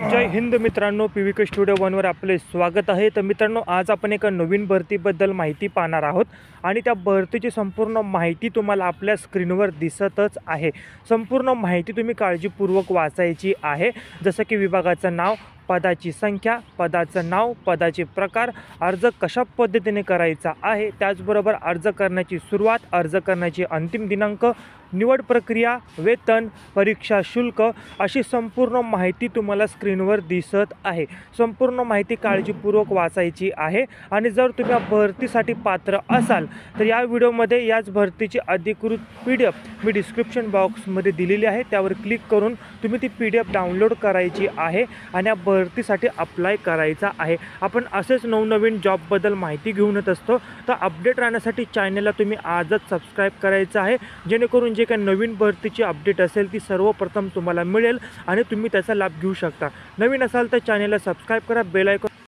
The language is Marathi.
जय हिंद मित्रांनो, PVK स्टुडिओ 1वर आपले स्वागत आहे। तर मित्रांनो, आज आपण एका नवीन भरतीबद्दल माहिती पाहणार आहोत आणि त्या भरतीची संपूर्ण माहिती तुम्हाला आपल्या स्क्रीनवर दिसतच आहे। संपूर्ण माहिती तुम्ही काळजीपूर्वक वाचायची आहे, जसं की विभागाचं नाव, पदाची संख्या, पदाचं नाव, पदाचे प्रकार, अर्ज कशा पद्धतीने करायचा आहे, त्याचबरोबर अर्ज करण्याची सुरुवात, अर्ज करण्याची अंतिम दिनांक, निवड प्रक्रिया, वेतन, परीक्षा शुल्क अशी संपूर्ण माहिती तुम्हाला स्क्रीनवर दिसत आहे। संपूर्ण माहिती काळजीपूर्वक वाचायची आहे आणि जर तुम्ही या भरतीसाठी पात्र असाल तर या व्हिडिओमध्ये याच भरतीची अधिकृत PDF मी डिस्क्रिप्शन बॉक्समध्ये दिलेली आहे, त्यावर क्लिक करून तुम्ही ती PDF डाउनलोड करायची आहे आणि या भरतीसाठी अप्लाय करायचा आहे। आपण असेच नवनवीन जॉबबद्दल माहिती घेऊन येत असतो, तर अपडेट राहण्यासाठी चॅनलला तुम्ही आजच सबस्क्राईब करायचं आहे, जेणेकरून जे काही नवीन भरतीची अपडेट असेल ती सर्वप्रथम तुम्हाला मिळेल आणि तुम्ही त्याचा लाभ घेऊ शकता। नवीन असाल तर चॅनलला सबस्क्राईब करा, बेल आयकॉन